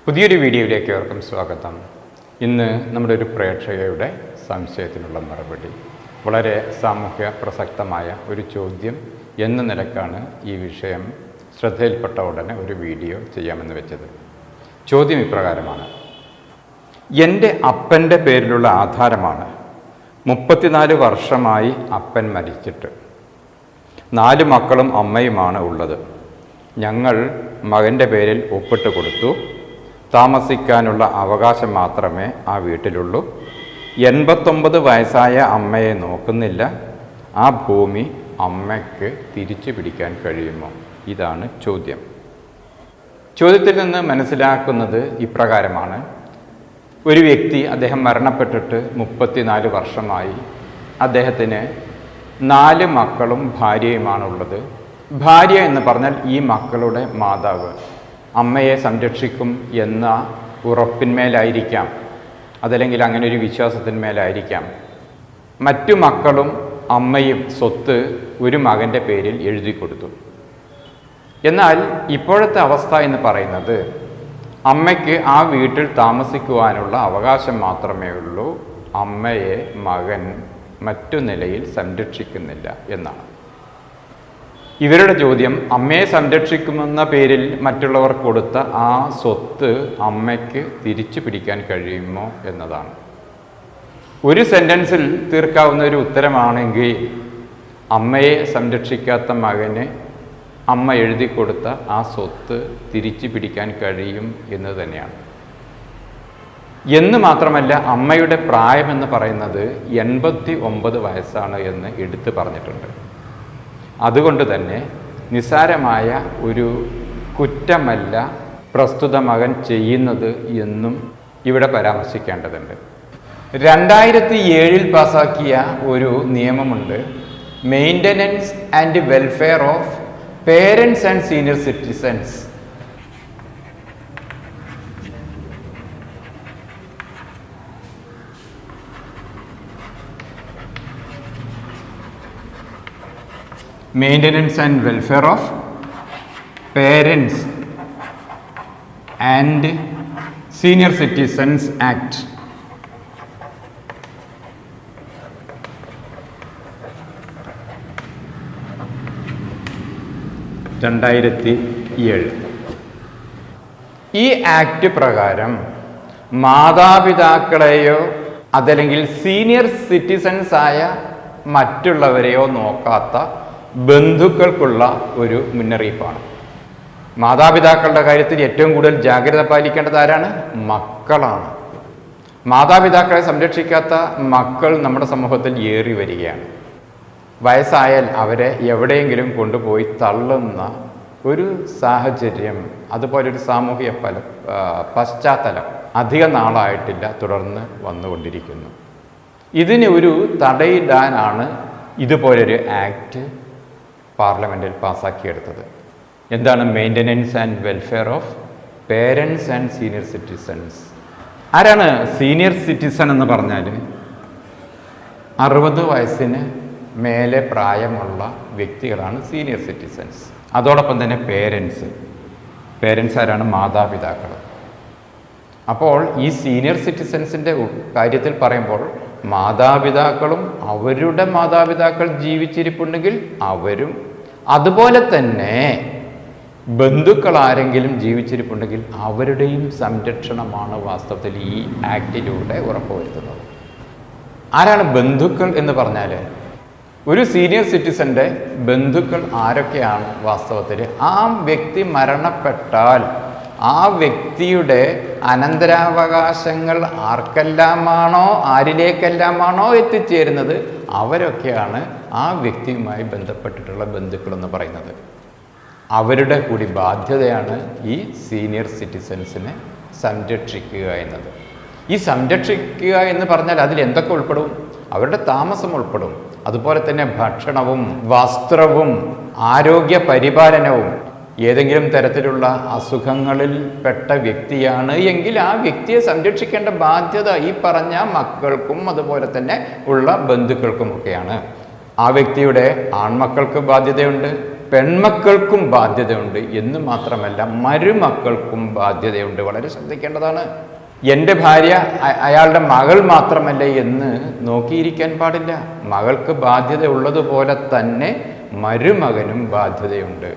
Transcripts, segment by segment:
പുതിയൊരു വീഡിയോയിലേക്ക് ഏവർക്കും സ്വാഗതം. ഇന്ന് നമ്മുടെ ഒരു പ്രേക്ഷകയുടെ സംശയത്തിനുള്ള മറുപടി, വളരെ സാമൂഹ്യ പ്രസക്തമായ ഒരു ചോദ്യം എന്ന നിലക്കാണ് ഈ വിഷയം ശ്രദ്ധയിൽപ്പെട്ട ഉടനെ ഒരു വീഡിയോ ചെയ്യാമെന്ന് വെച്ചത്. ചോദ്യം ഇപ്രകാരമാണ്: എൻ്റെ അപ്പൻ്റെ പേരിലുള്ള ആധാരമാണ്. 34 വർഷമായി അപ്പൻ മരിച്ചിട്ട്. 4 മക്കളും അമ്മയുമാണ് ഉള്ളത്. ഞങ്ങൾ മകൻ്റെ പേരിൽ ഒപ്പിട്ട് കൊടുത്തു. താമസിക്കാനുള്ള അവകാശം മാത്രമേ ആ വീട്ടിലുള്ളൂ. 89 വയസ്സായ അമ്മയെ നോക്കുന്നില്ല. ആ ഭൂമി അമ്മയ്ക്ക് തിരിച്ചു പിടിക്കാൻ കഴിയുമോ? ഇതാണ് ചോദ്യം. ചോദ്യത്തിൽ നിന്ന് മനസ്സിലാക്കുന്നത് ഇപ്രകാരമാണ്: ഒരു വ്യക്തി, അദ്ദേഹം മരണപ്പെട്ടിട്ട് 34 വർഷമായി. അദ്ദേഹത്തിന് 4 മക്കളും ഭാര്യയുമാണുള്ളത്. ഭാര്യ എന്ന് പറഞ്ഞാൽ ഈ മക്കളുടെ മാതാവ്, അമ്മയെ സംരക്ഷിക്കും എന്ന ഉറപ്പിന്മേലായിരിക്കാം, അതല്ലെങ്കിൽ അങ്ങനെ ഒരു വിശ്വാസത്തിന്മേലായിരിക്കാം മറ്റു മക്കളും അമ്മയും സ്വത്ത് ഒരു മകൻ്റെ പേരിൽ എഴുതി കൊടുത്തു. എന്നാൽ ഇപ്പോഴത്തെ അവസ്ഥ എന്ന് പറയുന്നത്, അമ്മയ്ക്ക് ആ വീട്ടിൽ താമസിക്കുവാനുള്ള അവകാശം മാത്രമേ ഉള്ളൂ. അമ്മയെ മകൻ മറ്റു നിലയിൽ സംരക്ഷിക്കുന്നില്ല എന്നാണ് ഇവരുടെ ചോദ്യം. അമ്മയെ സംരക്ഷിക്കുമെന്ന പേരിൽ മറ്റുള്ളവർ കൊടുത്ത ആ സ്വത്ത് അമ്മയ്ക്ക് തിരിച്ചു പിടിക്കാൻ കഴിയുമോ എന്നതാണ്. ഒരു സെൻറ്റൻസിൽ തീർക്കാവുന്ന ഒരു ഉത്തരമാണെങ്കിൽ, അമ്മയെ സംരക്ഷിക്കാത്ത മകന് അമ്മ എഴുതി കൊടുത്ത ആ സ്വത്ത് തിരിച്ചു പിടിക്കാൻ കഴിയും എന്ന് തന്നെയാണ്. എന്ന് മാത്രമല്ല, അമ്മയുടെ പ്രായമെന്ന് പറയുന്നത് 89 വയസ്സാണ് എന്ന് എടുത്തു പറഞ്ഞിട്ടുണ്ട്. അതുകൊണ്ട് തന്നെ നിസ്സാരമായ ഒരു കുറ്റമല്ല പ്രസ്തുത മകൻ ചെയ്യുന്നത് എന്നും ഇവിടെ പരാമർശിക്കേണ്ടതുണ്ട്. 2007 പാസാക്കിയ ഒരു നിയമമുണ്ട്, maintenance and welfare of parents and senior citizens. Maintenance and welfare of parents and senior citizens act 2007. ഈ ആക്ട് പ്രകാരം മാതാപിതാക്കളെയോ അതല്ലെങ്കിൽ സീനിയർ സിറ്റിസൺസ് ആയ മറ്റുള്ളവരെയോ നോക്കാത്ത ബന്ധുക്കൾക്കുള്ള ഒരു മുന്നറിയിപ്പാണ്. മാതാപിതാക്കളുടെ കാര്യത്തിൽ ഏറ്റവും കൂടുതൽ ജാഗ്രത പാലിക്കേണ്ടത് ആരാണ്? മക്കളാണ്. മാതാപിതാക്കളെ സംരക്ഷിക്കാത്ത മക്കൾ നമ്മുടെ സമൂഹത്തിൽ ഏറി വരികയാണ്. വയസ്സായാൽ അവരെ എവിടെയെങ്കിലും കൊണ്ടുപോയി തള്ളുന്ന ഒരു സാഹചര്യം, അതുപോലൊരു സാമൂഹിക പശ്ചാത്തലം അധിക നാളായിട്ടില്ല, തുടർന്ന് വന്നുകൊണ്ടിരിക്കുന്നു. ഇതിന് ഒരു തടയിടാനാണ് ഇതുപോലൊരു ആക്ട് പാർലമെൻറ്റിൽ പാസ്സാക്കിയെടുത്തത്. എന്താണ് maintenance and welfare of parents and senior citizens? ആരാണ് സീനിയർ സിറ്റിസൺ എന്ന് പറഞ്ഞാൽ? 60 വയസ്സിന് മേലെ പ്രായമുള്ള വ്യക്തികളാണ് സീനിയർ സിറ്റിസൺസ്. അതോടൊപ്പം തന്നെ പേരൻസ് ആരാണ്? മാതാപിതാക്കൾ. അപ്പോൾ ഈ സീനിയർ സിറ്റിസൺസിൻ്റെ കാര്യത്തിൽ പറയുമ്പോൾ, മാതാപിതാക്കളും അവരുടെ മാതാപിതാക്കൾ ജീവിച്ചിരിപ്പുണ്ടെങ്കിൽ അവരും, അതുപോലെ തന്നെ ബന്ധുക്കൾ ആരെങ്കിലും ജീവിച്ചിരിപ്പുണ്ടെങ്കിൽ അവരുടെയും സംരക്ഷണമാണ് വാസ്തവത്തിൽ ഈ ആക്ടിലൂടെ ഉറപ്പുവരുത്തുന്നത്. ആരാണ് ബന്ധുക്കൾ എന്ന് പറഞ്ഞാൽ? ഒരു സീനിയർ സിറ്റിസൻ്റെ ബന്ധുക്കൾ ആരൊക്കെയാണ്? വാസ്തവത്തിൽ ആ വ്യക്തി മരണപ്പെട്ടാൽ ആ വ്യക്തിയുടെ അനന്തരാവകാശങ്ങൾ ആരിലേക്കെല്ലാമാണോ എത്തിച്ചേരുന്നത്, അവരൊക്കെയാണ് ആ വ്യക്തിയുമായി ബന്ധപ്പെട്ടിട്ടുള്ള ബന്ധുക്കളെന്ന് പറയുന്നത്. അവരുടെ കൂടി ബാധ്യതയാണ് ഈ സീനിയർ സിറ്റിസൺസിനെ സംരക്ഷിക്കുക എന്നത്. ഈ സംരക്ഷിക്കുക എന്ന് പറഞ്ഞാൽ അതിൽ എന്തൊക്കെ ഉൾപ്പെടും? അവരുടെ താമസം ഉൾപ്പെടും, അതുപോലെ തന്നെ ഭക്ഷണവും വസ്ത്രവും ആരോഗ്യ പരിപാലനവും. ഏതെങ്കിലും തരത്തിലുള്ള അസുഖങ്ങളിൽ പെട്ട വ്യക്തിയാണ് എങ്കിൽ ആ വ്യക്തിയെ സംരക്ഷിക്കേണ്ട ബാധ്യത ഈ പറഞ്ഞ മക്കൾക്കും അതുപോലെ തന്നെ ഉള്ള ബന്ധുക്കൾക്കുമൊക്കെയാണ്. ആ വ്യക്തിയുടെ ആൺമക്കൾക്ക് ബാധ്യതയുണ്ട്, പെൺമക്കൾക്കും ബാധ്യതയുണ്ട് എന്ന് മാത്രമല്ല മരുമക്കൾക്കും ബാധ്യതയുണ്ട്. വളരെ ശ്രദ്ധിക്കേണ്ടതാണ്. എൻ്റെ ഭാര്യ അയാളുടെ മകൾ മാത്രമല്ല എന്ന് നോക്കിയിരിക്കാൻ പാടില്ല. മകൾക്ക് ബാധ്യത ഉള്ളതുപോലെ തന്നെ മരുമകനും ബാധ്യതയുണ്ട്.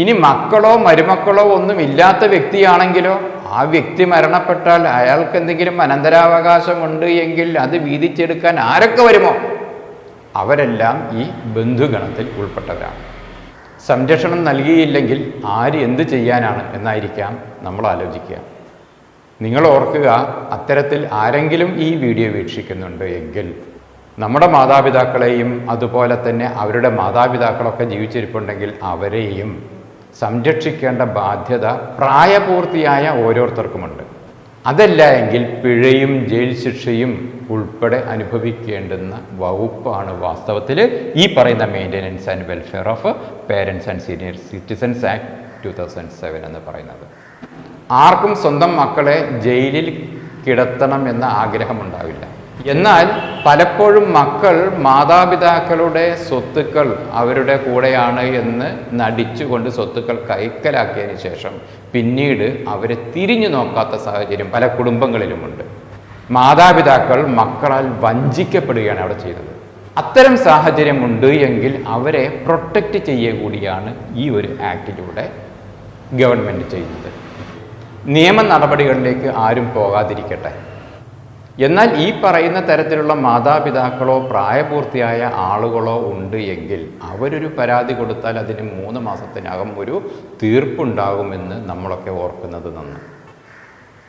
ഇനി മക്കളോ മരുമക്കളോ ഒന്നും ഇല്ലാത്ത വ്യക്തിയാണെങ്കിലോ ആ വ്യക്തി മരണപ്പെട്ടാൽ അയാൾക്ക് എന്തെങ്കിലും അനന്തരാവകാശമുണ്ട് എങ്കിൽ അത് വീതിച്ചെടുക്കാൻ ആരൊക്കെ വരുമോ അവരെല്ലാം ഈ ബന്ധുഗണത്തിൽ ഉൾപ്പെട്ടവരാണ്. സംരക്ഷണം നൽകിയില്ലെങ്കിൽ ആര് എന്ത് ചെയ്യാനാണ് എന്നായിരിക്കാം നമ്മൾ ആലോചിക്കുക. നിങ്ങൾ ഓർക്കുക, അത്തരത്തിൽ ആരെങ്കിലും ഈ വീഡിയോ വീക്ഷിക്കുന്നുണ്ട് എങ്കിൽ നമ്മുടെ മാതാപിതാക്കളെയും അതുപോലെ തന്നെ അവരുടെ മാതാപിതാക്കളൊക്കെ ജീവിച്ചിരിപ്പുണ്ടെങ്കിൽ അവരെയും സംരക്ഷിക്കേണ്ട ബാധ്യത പ്രായപൂർത്തിയായ ഓരോരുത്തർക്കുമുണ്ട്. അതല്ല എങ്കിൽ പിഴയും ജയിൽ ശിക്ഷയും ഉൾപ്പെടെ അനുഭവിക്കേണ്ടുന്ന വകുപ്പാണ് വാസ്തവത്തിൽ ഈ പറയുന്ന maintenance and welfare of parents and senior citizens act 2007 എന്ന് പറയുന്നത്. ആർക്കും സ്വന്തം മക്കളെ ജയിലിൽ കിടത്തണം എന്ന ആഗ്രഹമുണ്ടാവില്ല. എന്നാൽ പലപ്പോഴും മക്കൾ മാതാപിതാക്കളുടെ സ്വത്തുക്കൾ അവരുടെ കൂടെയാണ് എന്ന് നടിച്ചുകൊണ്ട് സ്വത്തുക്കൾ കൈക്കലാക്കിയതിന് ശേഷം പിന്നീട് അവരെ തിരിഞ്ഞു നോക്കാത്ത സാഹചര്യം പല കുടുംബങ്ങളിലുമുണ്ട്. മാതാപിതാക്കൾ മക്കളാൽ വഞ്ചിക്കപ്പെടുകയാണ് അവിടെ ചെയ്തത്. അത്തരം സാഹചര്യമുണ്ട് എങ്കിൽ അവരെ പ്രൊട്ടക്റ്റ് ചെയ്യുക കൂടിയാണ് ഈ ഒരു ആക്ടിലൂടെ ഗവൺമെൻറ് ചെയ്യുന്നത്. നിയമ നടപടികളിലേക്ക് ആരും പോകാതിരിക്കട്ടെ. എന്നാൽ ഈ പറയുന്ന തരത്തിലുള്ള മാതാപിതാക്കളോ പ്രായപൂർത്തിയായ ആളുകളോ ഉണ്ട് എങ്കിൽ അവരൊരു പരാതി കൊടുത്താൽ അതിന് 3 മാസത്തിനകം ഒരു തീർപ്പുണ്ടാകുമെന്ന് നമ്മളൊക്കെ ഓർക്കുന്നത് നന്ന്.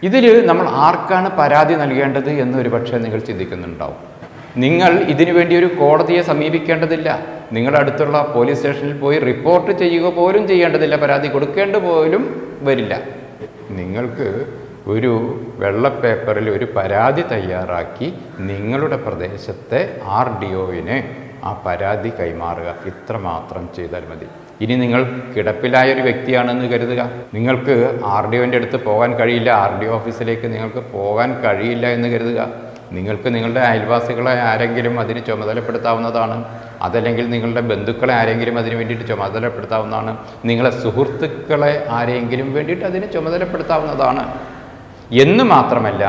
ഇതിൽ നമ്മൾ ആർക്കാണ് പരാതി നൽകേണ്ടത് എന്ന് ഒരു പക്ഷേ നിങ്ങൾ ചിന്തിക്കുന്നുണ്ടാവും. നിങ്ങൾ ഇതിനു വേണ്ടി ഒരു കോടതിയെ സമീപിക്കേണ്ടതില്ല. നിങ്ങളുടെ അടുത്തുള്ള പോലീസ് സ്റ്റേഷനിൽ പോയി റിപ്പോർട്ട് ചെയ്യുക പോലും ചെയ്യേണ്ടതില്ല. പരാതി കൊടുക്കേണ്ട പോലും വരില്ല. നിങ്ങൾക്ക് ഒരു വെള്ള പേപ്പറിൽ ഒരു പരാതി തയ്യാറാക്കി നിങ്ങളുടെ പ്രദേശത്തെ RDOന് ആ പരാതി കൈമാറുക. ഇത്രമാത്രം ചെയ്താൽ മതി. ഇനി നിങ്ങൾ കിടപ്പിലായൊരു വ്യക്തിയാണെന്ന് കരുതുക. നിങ്ങൾക്ക് RDOൻ്റെ അടുത്ത് പോകാൻ കഴിയില്ല, RDO ഓഫീസിലേക്ക് നിങ്ങൾക്ക് പോകാൻ കഴിയില്ല എന്ന് കരുതുക. നിങ്ങൾക്ക് നിങ്ങളുടെ അയൽവാസികളെ ആരെങ്കിലും അതിന് ചുമതലപ്പെടുത്താവുന്നതാണ്. അതല്ലെങ്കിൽ നിങ്ങളുടെ ബന്ധുക്കളെ ആരെങ്കിലും അതിന് വേണ്ടിയിട്ട് ചുമതലപ്പെടുത്താവുന്നതാണ്. നിങ്ങളെ സുഹൃത്തുക്കളെ ആരെങ്കിലും വേണ്ടിയിട്ട് അതിന് ചുമതലപ്പെടുത്താവുന്നതാണ്. എന്ന് മാത്രമല്ല,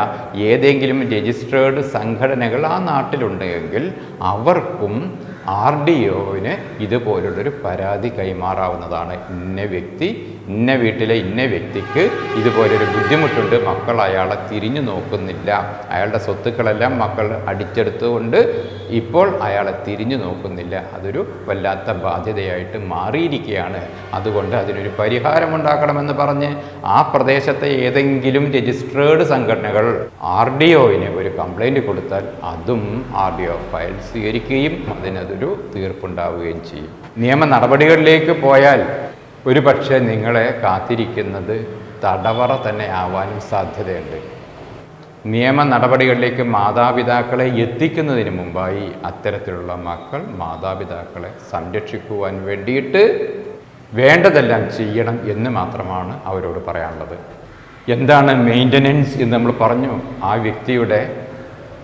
ഏതെങ്കിലും രജിസ്ട്രേർഡ് സംഘടനകൾ ആ നാട്ടിലുണ്ടെങ്കിൽ അവർക്കും RDOന് ഇതുപോലുള്ളൊരു പരാതി കൈമാറാവുന്നതാണ്. ഇന്ന വ്യക്തി ഇന്ന വീട്ടിലെ ഇന്ന വ്യക്തിക്ക് ഇതുപോലൊരു ബുദ്ധിമുട്ടുണ്ട്, മക്കൾ അയാളെ തിരിഞ്ഞു നോക്കുന്നില്ല, അയാളുടെ സ്വത്തുക്കളെല്ലാം മക്കൾ അടിച്ചെടുത്തുകൊണ്ട് ഇപ്പോൾ അയാളെ തിരിഞ്ഞു നോക്കുന്നില്ല, അതൊരു വല്ലാത്ത ബാധ്യതയായിട്ട് മാറിയിരിക്കുകയാണ്, അതുകൊണ്ട് അതിനൊരു പരിഹാരമുണ്ടാക്കണമെന്ന് പറഞ്ഞ് ആ പ്രദേശത്തെ ഏതെങ്കിലും രജിസ്ട്രേർഡ് സംഘടനകൾ RDOന് ഒരു കംപ്ലൈൻറ്റ് കൊടുത്താൽ അതും RDO ഫയൽ സ്വീകരിക്കുകയും അതിനതൊരു തീർപ്പുണ്ടാവുകയും ചെയ്യും. നിയമ നടപടികളിലേക്ക് പോയാൽ ഒരു പക്ഷേ നിങ്ങളെ കാത്തിരിക്കുന്നത് തടവറ തന്നെ ആവാനും സാധ്യതയുണ്ട്. നിയമ നടപടികളിലേക്ക് മാതാപിതാക്കളെ എത്തിക്കുന്നതിന് മുമ്പായി അത്തരത്തിലുള്ള മക്കൾ മാതാപിതാക്കളെ സംരക്ഷിക്കുവാൻ വേണ്ടിയിട്ട് വേണ്ടതെല്ലാം ചെയ്യണം എന്ന് മാത്രമാണ് അവരോട് പറയാനുള്ളത്. എന്താണ് മെയിൻ്റനൻസ് എന്ന് നമ്മൾ പറഞ്ഞു. ആ വ്യക്തിയുടെ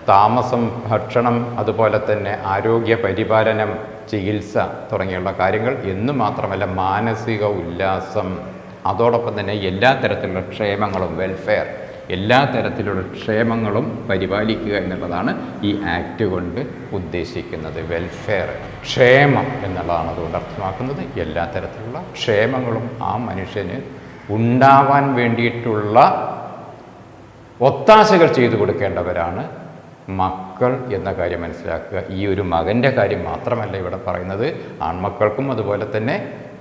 താമസം, ഭക്ഷണം, അതുപോലെ തന്നെ ആരോഗ്യ പരിപാലനം, ചികിത്സ തുടങ്ങിയുള്ള കാര്യങ്ങൾ എന്ന് മാത്രമല്ല മാനസിക ഉല്ലാസം, അതോടൊപ്പം തന്നെ എല്ലാ തരത്തിലുള്ള ക്ഷേമങ്ങളും, വെൽഫെയർ, എല്ലാ തരത്തിലുള്ള ക്ഷേമങ്ങളും പരിപാലിക്കുക എന്നുള്ളതാണ് ഈ ആക്ട് കൊണ്ട് ഉദ്ദേശിക്കുന്നത്. വെൽഫെയർ, ക്ഷേമം എന്നുള്ളതാണ് അതുകൊണ്ട് അർത്ഥമാക്കുന്നത്. എല്ലാ തരത്തിലുള്ള ക്ഷേമങ്ങളും ആ മനുഷ്യന് ഉണ്ടാവാൻ വേണ്ടിയിട്ടുള്ള ഒത്താശകൾ ചെയ്തു കൊടുക്കേണ്ടവരാണ് മക്കൾ എന്ന കാര്യം മനസ്സിലാക്കുക. ഈ ഒരു മകൻ്റെ കാര്യം മാത്രമല്ല ഇവിടെ പറയുന്നത്, ആൺമക്കൾക്കും അതുപോലെ തന്നെ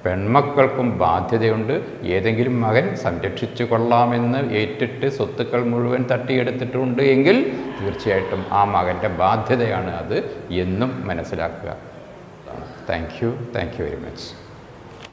പെൺമക്കൾക്കും ബാധ്യതയുണ്ട്. ഏതെങ്കിലും മകൻ സംരക്ഷിച്ചു കൊള്ളാമെന്ന് ഏറ്റിട്ട് സ്വത്തുക്കൾ മുഴുവൻ തട്ടിയെടുത്തിട്ടുണ്ട് എങ്കിൽ തീർച്ചയായിട്ടും ആ മകൻ്റെ ബാധ്യതയാണ് അത് എന്നും മനസ്സിലാക്കുക. Thank you very much.